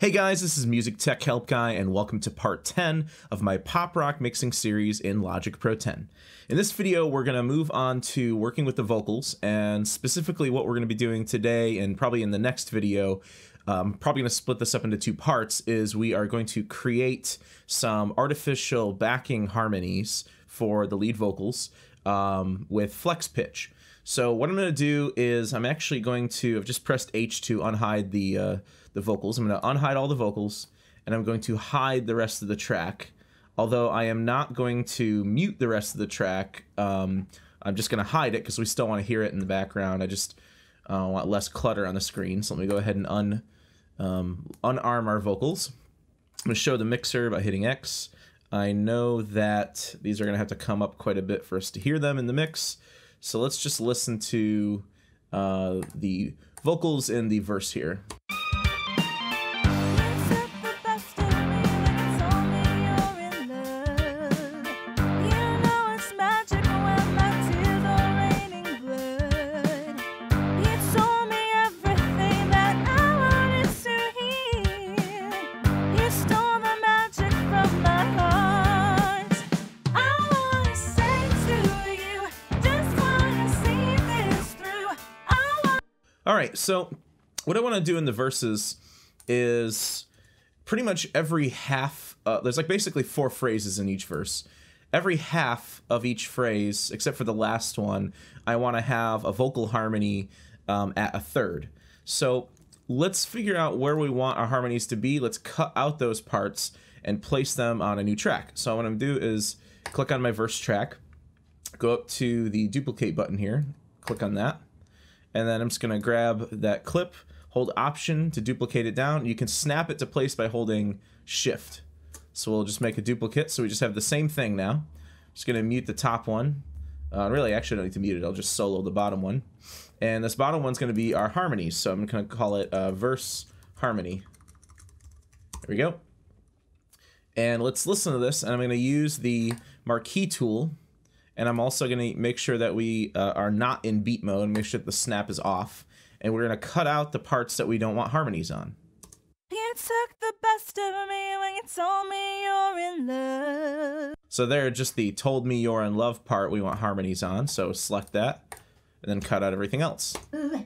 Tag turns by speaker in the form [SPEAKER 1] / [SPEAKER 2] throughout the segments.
[SPEAKER 1] Hey guys, this is MusicTechHelpGuy and welcome to part 10 of my pop rock mixing series in Logic Pro 10. In this video, we're going to move on to working with the vocals, and specifically what we're going to be doing today and probably in the next video, probably going to split this up into two parts, is we are going to create some artificial backing harmonies for the lead vocals with flex pitch. So what I'm going to do is I've just pressed H to unhide the vocals. I'm going to unhide all the vocals, and I'm going to hide the rest of the track. Although I am not going to mute the rest of the track, I'm just going to hide it because we still want to hear it in the background. I just want less clutter on the screen. So let me go ahead and unarm our vocals. I'm going to show the mixer by hitting X. I know that these are going to have to come up quite a bit for us to hear them in the mix. So let's just listen to the vocals in the verse here. Alright, so what I want to do in the verses is pretty much every half, there's like basically 4 phrases in each verse. Every half of each phrase, except for the last one, I want to have a vocal harmony at a third. So let's figure out where we want our harmonies to be. Let's cut out those parts and place them on a new track. So what I'm going to do is click on my verse track, go up to the duplicate button here, click on that. And then I'm just going to grab that clip, hold Option to duplicate it down. You can snap it to place by holding Shift. So we'll just make a duplicate. So we just have the same thing now. Just going to mute the top one. Really, actually, I don't need to mute it. I'll just solo the bottom one. And this bottom one's going to be our harmonies. So I'm going to call it verse harmony. There we go. And let's listen to this. And I'm going to use the marquee tool. And I'm also going to make sure that we are not in beat mode, make sure that the snap is off. And we're going to cut out the parts that we don't want harmonies on.
[SPEAKER 2] You took the best of me when you told me you're in love.
[SPEAKER 1] So there, just the told me you're in love part we want harmonies on. So select that and then cut out everything else.
[SPEAKER 2] You know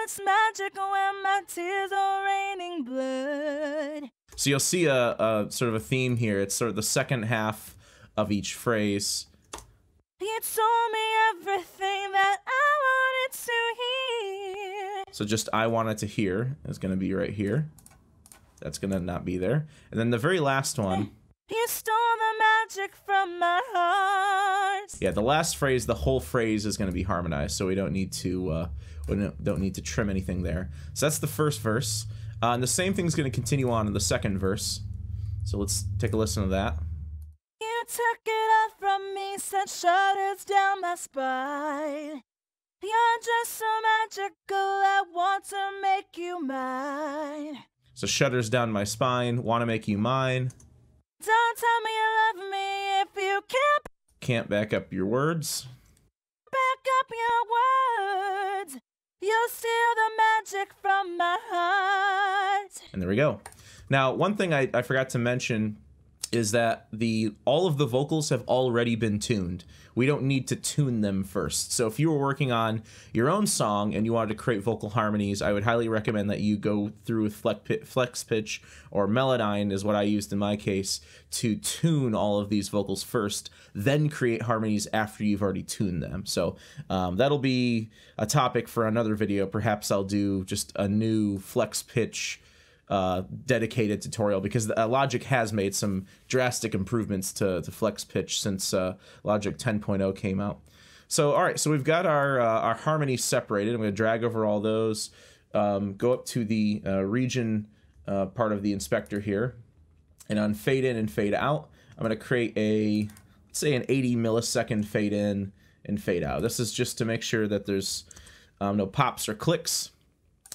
[SPEAKER 2] it's magic when my tears are raining blood.
[SPEAKER 1] So you'll see a sort of a theme here. It's sort of the second half of each phrase.
[SPEAKER 2] You told me everything that I wanted to hear.
[SPEAKER 1] So just I wanted to hear is going to be right here. That's going to not be there. And then the very last one.
[SPEAKER 2] You stole the magic from my heart.
[SPEAKER 1] Yeah, the last phrase, the whole phrase is going to be harmonized, so we don't need to trim anything there. So that's the first verse. And the same thing's going to continue on in the second verse. So let's take a listen to that.
[SPEAKER 2] You took it off from me, sent shudders down my spine. You're just so magical, I want to make you mine.
[SPEAKER 1] So shudders down my spine, want to make you mine.
[SPEAKER 2] Don't tell me you love me if you
[SPEAKER 1] can't back up your words.
[SPEAKER 2] Back up your words. You'll steal the magic from my heart.
[SPEAKER 1] And there we go. Now, one thing I forgot to mention is that all of the vocals have already been tuned. We don't need to tune them first. So if you were working on your own song and you wanted to create vocal harmonies, I would highly recommend that you go through with flex pitch or Melodyne is what I used in my case to tune all of these vocals first, then create harmonies after you've already tuned them. So that'll be a topic for another video. Perhaps I'll do just a new flex pitch dedicated tutorial, because Logic has made some drastic improvements to flex pitch since Logic 10.0 came out. So all right, so we've got our harmonies separated. I'm going to drag over all those, go up to the region part of the inspector here, and on fade in and fade out, I'm going to create let's say an 80 millisecond fade in and fade out. This is just to make sure that there's no pops or clicks.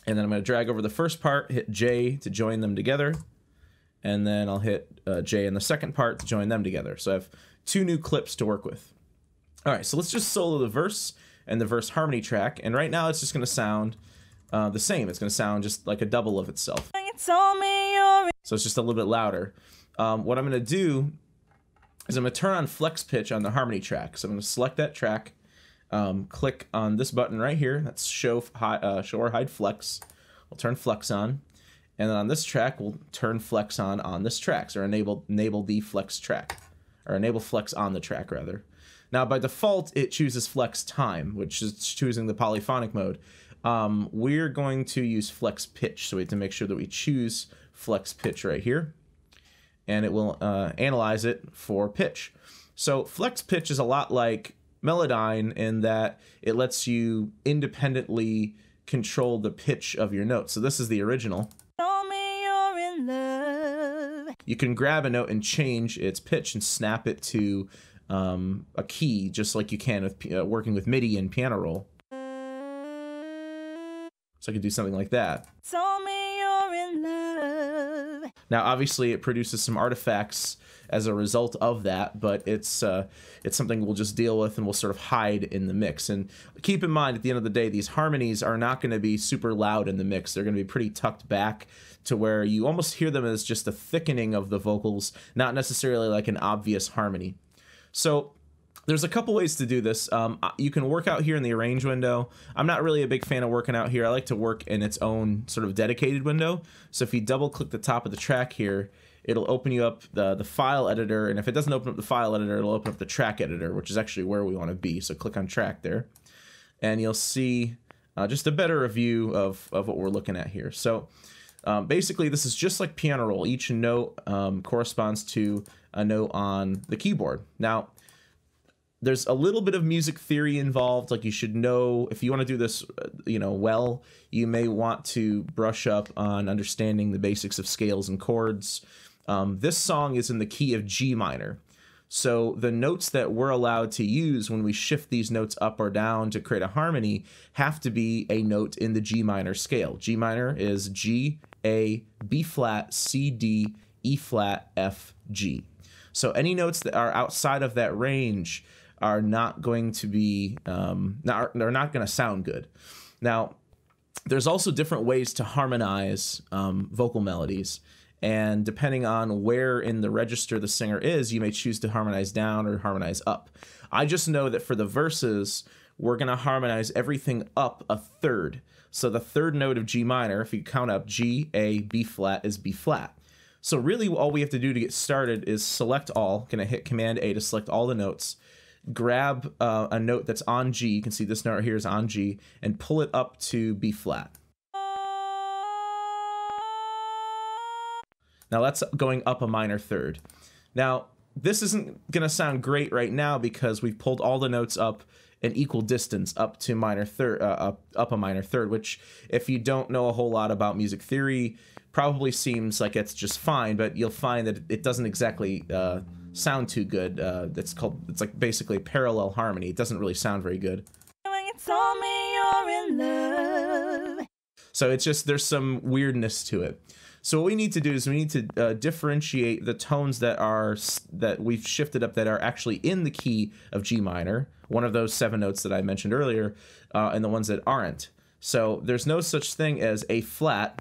[SPEAKER 1] And then I'm going to drag over the first part, hit J to join them together, and then I'll hit J in the second part to join them together. So I have 2 new clips to work with. All right, so let's just solo the verse and the verse harmony track, and right now it's just going to sound the same. It's going to sound just like a double of itself.
[SPEAKER 2] You Told me you're
[SPEAKER 1] So it's just a little bit louder. What I'm going to do is I'm going to turn on flex pitch on the harmony track. So I'm going to select that track, click on this button right here. That's show or hide flex. We'll turn flex on. And then on this track, we'll turn flex on this track. So enable the flex track, or enable flex on the track rather. Now by default, it chooses flex time, which is choosing the polyphonic mode. We're going to use flex pitch. So we have to make sure that we choose flex pitch right here. And it will analyze it for pitch. So flex pitch is a lot like Melodyne in that it lets you independently control the pitch of your notes. So this is the original.
[SPEAKER 2] Told me you're in love.
[SPEAKER 1] You can grab a note and change its pitch and snap it to a key, just like you can with working with MIDI and piano roll. So I could do something like that.
[SPEAKER 2] Told me you're in love.
[SPEAKER 1] Now, obviously, it produces some artifacts as a result of that, but it's something we'll just deal with and we'll sort of hide in the mix. And keep in mind, at the end of the day, these harmonies are not going to be super loud in the mix. They're going to be pretty tucked back to where you almost hear them as just a thickening of the vocals, not necessarily like an obvious harmony. So there's a couple ways to do this. You can work out here in the arrange window. I'm not really a big fan of working out here. I like to work in its own sort of dedicated window. So if you double click the top of the track here, it'll open you up the file editor. And if it doesn't open up the file editor, it'll open up the track editor, which is actually where we want to be. So click on track there. And you'll see just a better view of what we're looking at here. So basically, this is just like piano roll. Each note corresponds to a note on the keyboard. Now, there's a little bit of music theory involved. Like, you should know, if you want to do this, well, you may want to brush up on understanding the basics of scales and chords. This song is in the key of G minor. So the notes that we're allowed to use when we shift these notes up or down to create a harmony have to be a note in the G minor scale. G minor is G, A, B flat, C, D, E flat, F, G. So any notes that are outside of that range are not going to be, they're not going to sound good. Now, there's also different ways to harmonize vocal melodies. And depending on where in the register the singer is, you may choose to harmonize down or harmonize up. I just know that for the verses, we're going to harmonize everything up a third. So the third note of G minor, if you count up G, A, B flat, is B flat. So really all we have to do to get started is select all. Going to hit Command A to select all the notes. Grab a note that's on G. You can see this note right here is on G, and pull it up to B flat. Now that's going up a minor third. Now this isn't going to sound great right now because we've pulled all the notes up an equal distance up to minor third, up a minor third, which if you don't know a whole lot about music theory, probably seems like it's just fine, but you'll find that it doesn't exactly sound too good. It's like basically parallel harmony. It doesn't really sound very good.
[SPEAKER 2] Told me you're in love.
[SPEAKER 1] So it's just, there's some weirdness to it. So what we need to do is we need to differentiate the tones that we've shifted up that are actually in the key of G minor, one of those 7 notes that I mentioned earlier, and the ones that aren't. So there's no such thing as A flat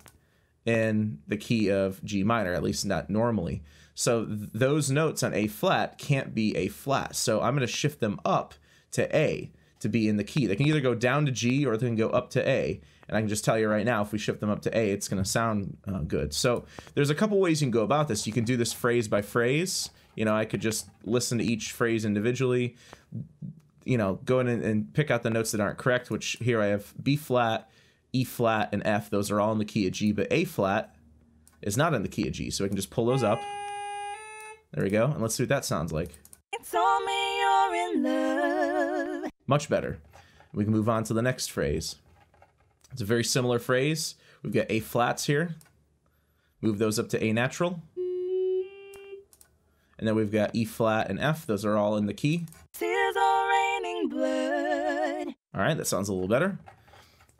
[SPEAKER 1] in the key of G minor, at least not normally. So those notes on A flat can't be A flat. So I'm going to shift them up to A to be in the key. They can either go down to G or they can go up to A. And I can just tell you right now, if we shift them up to A, it's going to sound good. So there's a couple ways you can go about this. You can do this phrase by phrase. I could just listen to each phrase individually, go in and pick out the notes that aren't correct, which here I have B flat, E flat, and F. Those are all in the key of G, but A flat is not in the key of G. So I can just pull those up. There we go. And let's see what that sounds like.
[SPEAKER 2] Told me you're in love.
[SPEAKER 1] Much better. We can move on to the next phrase. It's a very similar phrase. We've got A flats here. Move those up to A natural. And then we've got E flat and F. Those are all in the key.
[SPEAKER 2] Tears are raining blood.
[SPEAKER 1] All right, that sounds a little better.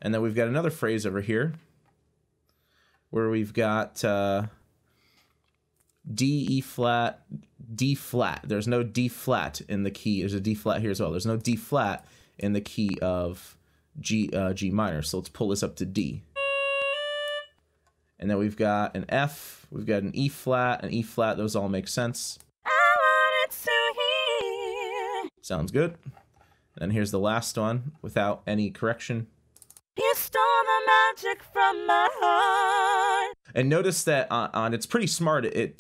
[SPEAKER 1] And then we've got another phrase over here where we've got D, E flat, D flat. There's no D flat in the key. There's a D flat here as well. There's no D flat in the key of G minor. So let's pull this up to D. And then we've got an F, we've got an E flat, an E flat. Those all make sense.
[SPEAKER 2] I wanted to hear.
[SPEAKER 1] Sounds good. And here's the last one without any correction.
[SPEAKER 2] You stole the magic from my heart.
[SPEAKER 1] And notice that on it's pretty smart. The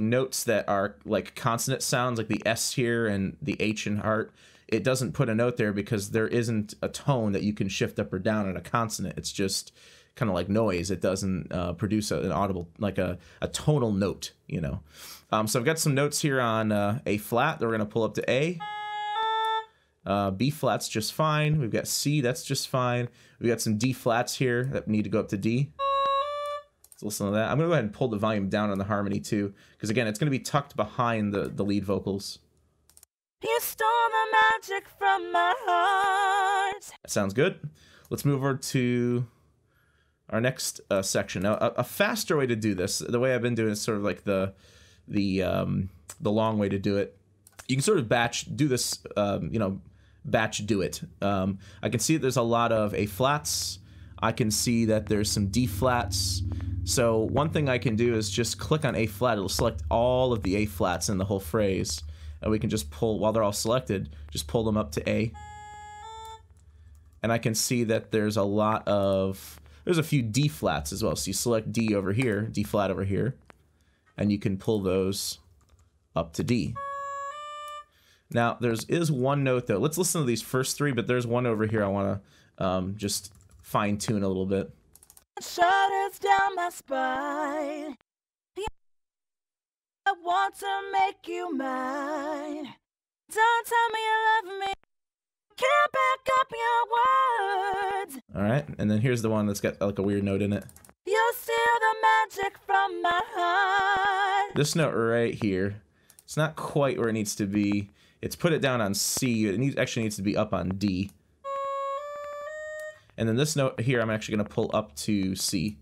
[SPEAKER 1] notes that are like consonant sounds, like the S here and the H in heart, it doesn't put a note there because there isn't a tone that you can shift up or down in a consonant. It's just kind of like noise. It doesn't produce an audible, like a tonal note, you know. So I've got some notes here on A flat that we're going to pull up to A. B flat's just fine. We've got C, that's just fine. We've got some D flats here that need to go up to D. Let's listen to that. I'm going to go ahead and pull the volume down on the harmony too, because again, it's going to be tucked behind the lead vocals.
[SPEAKER 2] You stole the magic from my heart.
[SPEAKER 1] That sounds good. Let's move over to our next section. Now, a faster way to do this, the way I've been doing it is sort of like the long way to do it. You can sort of do this, batch do it. I can see that there's a lot of A flats. I can see that there's some D flats. So one thing I can do is just click on A flat. It'll select all of the A flats in the whole phrase. And we can just pull, while they're all selected, just pull them up to A. And I can see that there's a few D flats as well. So you select D over here, D flat over here, and you can pull those up to D. Now, is one note, though. Let's listen to these first three, but there's one over here I want to just fine-tune a little bit.
[SPEAKER 2] Shudders down my spine. I want to make you mine. Don't tell me you love me. Can't back up your words.
[SPEAKER 1] All right, and then here's the one that's got like a weird note in it.
[SPEAKER 2] You steal the magic from my heart.
[SPEAKER 1] This note right here, it's not quite where it needs to be. It's put it down on C. It actually needs to be up on D. And then this note here, I'm actually going to pull up to C.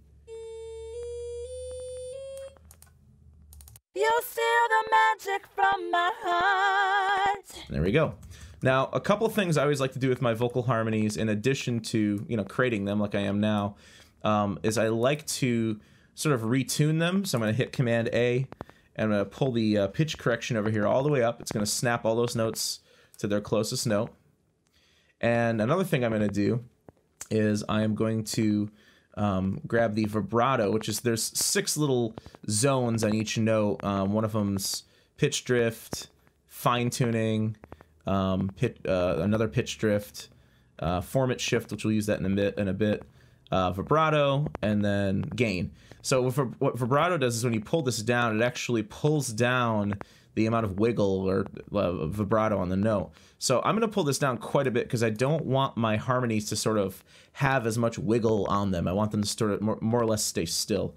[SPEAKER 2] You steal the magic from my heart.
[SPEAKER 1] There we go. Now, a couple things I always like to do with my vocal harmonies, in addition to, creating them like I am now, is I like to sort of retune them. So I'm going to hit Command A, and I'm going to pull the pitch correction over here all the way up. It's going to snap all those notes to their closest note. And another thing I'm going to do is I am going to grab the vibrato, which is, there's 6 little zones on each note. One of them's pitch drift, fine tuning, another pitch drift, format shift, which we'll use that in a bit, vibrato, and then gain. So what vibrato does is when you pull this down, it actually pulls down the amount of wiggle or vibrato on the note. So I'm going to pull this down quite a bit because I don't want my harmonies to sort of have as much wiggle on them. I want them to sort of more or less stay still.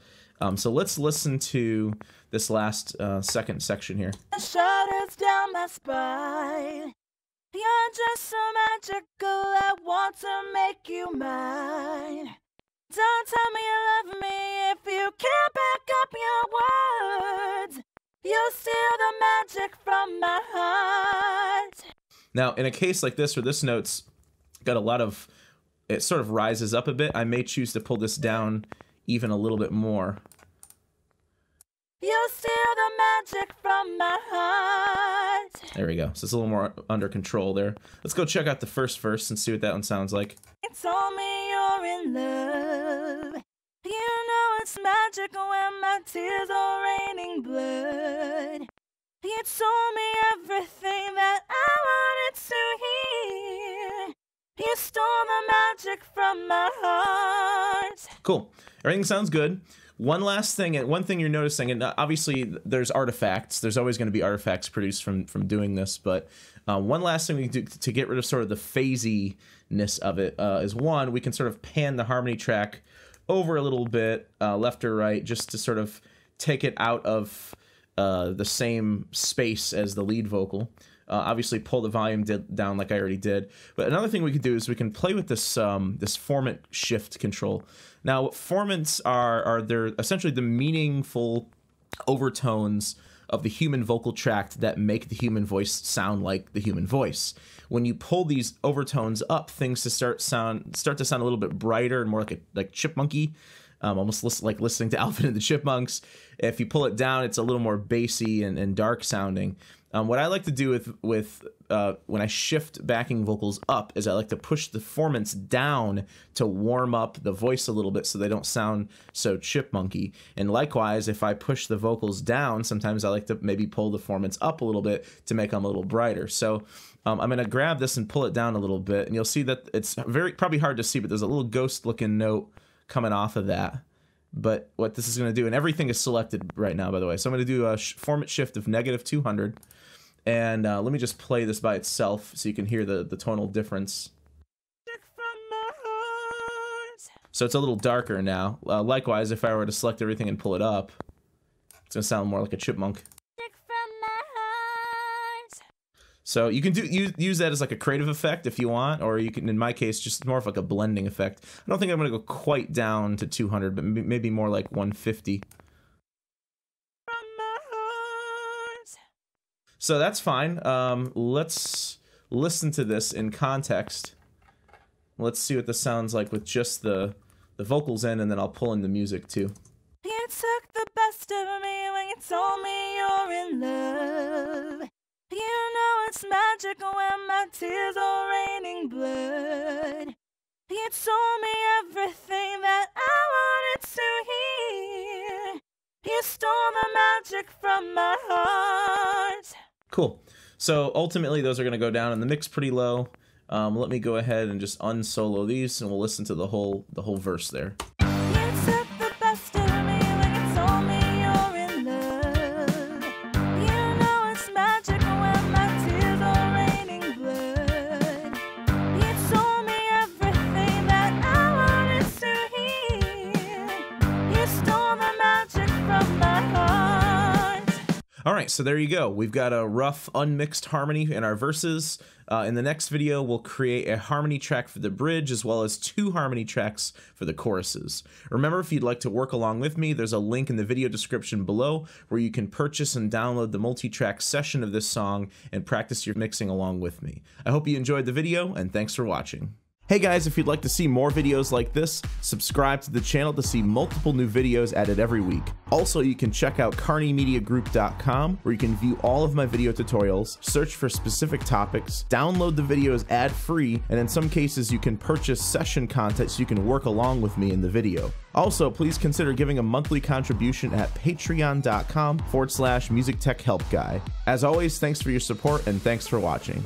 [SPEAKER 1] So let's listen to this last second section here.
[SPEAKER 2] Shudders down my spine. You're just so magical, I want to make you mine. Don't tell me you love me if you can't back up your words. You steal the magic from my heart.
[SPEAKER 1] Now, in a case like this, where this note's got a lot of, it sort of rises up a bit, I may choose to pull this down even a little bit more.
[SPEAKER 2] You steal the magic from my heart.
[SPEAKER 1] There we go. So it's a little more under control there. Let's go check out the first verse and see what that one sounds like.
[SPEAKER 2] You told me you're in love. You know it's magical when my tears are raining blood. You told me everything that I wanted to hear. You stole the magic from my heart.
[SPEAKER 1] Cool. Everything sounds good. One last thing, and one thing you're noticing, and obviously there's artifacts. There's always going to be artifacts produced from doing this, but one last thing we can do to get rid of sort of the phasiness of it is, one, we can sort of pan the harmony track over a little bit, left or right, just to sort of take it out of the same space as the lead vocal. Obviously pull the volume down like I already did. But another thing we could do is we can play with this this format shift control. Now, what formats are they're essentially the meaningful overtones of the human vocal tract that make the human voice sound like the human voice. when you pull these overtones up, things start to sound a little bit brighter and more like chipmunky, almost like listening to Alvin and the Chipmunks. If you pull it down, it's a little more bassy and dark sounding. What I like to do with when I shift backing vocals up is I like to push the formants down to warm up the voice a little bit so they don't sound so chipmunky. And likewise, if I push the vocals down, sometimes I like to maybe pull the formants up a little bit to make them a little brighter. So I'm going to grab this and pull it down a little bit, and you'll see that it's probably hard to see, but there's a little ghost looking note coming off of that. But what this is going to do, and everything is selected right now, by the way. So I'm going to do a format shift of -200. And let me just play this by itself so you can hear the tonal difference. So it's a little darker now. Likewise, if I were to select everything and pull it up, it's going to sound more like a chipmunk. So you can use that as like a creative effect if you want, or you can, in my case, just more of like a blending effect. I don't think I'm going to go quite down to 200, but maybe more like 150. So that's fine. Let's listen to this in context. Let's see what this sounds like with just the vocals in, and then I'll pull in the music too.
[SPEAKER 2] You took the best of me when you told me you're in love. You know it's magical when my tears are raining blood. You told me everything that I wanted to hear. You stole the magic from my heart.
[SPEAKER 1] Cool. So ultimately, those are going to go down in the mix pretty low. Let me go ahead and just unsolo these, and we'll listen to the whole verse there.
[SPEAKER 2] You took the best of me when you told me you're in love. You know it's magical when my tears are raining blood. You told me everything that I wanted to hear. You stole the magic from my heart.
[SPEAKER 1] All right, so there you go. We've got a rough, unmixed harmony in our verses. In the next video, we'll create a harmony track for the bridge, as well as 2 harmony tracks for the choruses. Remember, if you'd like to work along with me, there's a link in the video description below where you can purchase and download the multi-track session of this song and practice your mixing along with me. I hope you enjoyed the video, and thanks for watching. Hey guys, if you'd like to see more videos like this, subscribe to the channel to see multiple new videos added every week. Also, you can check out carnymediagroup.com, where you can view all of my video tutorials, search for specific topics, download the videos ad-free, and in some cases you can purchase session content so you can work along with me in the video. Also, please consider giving a monthly contribution at patreon.com/MusicTechHelpGuy. As always, thanks for your support and thanks for watching.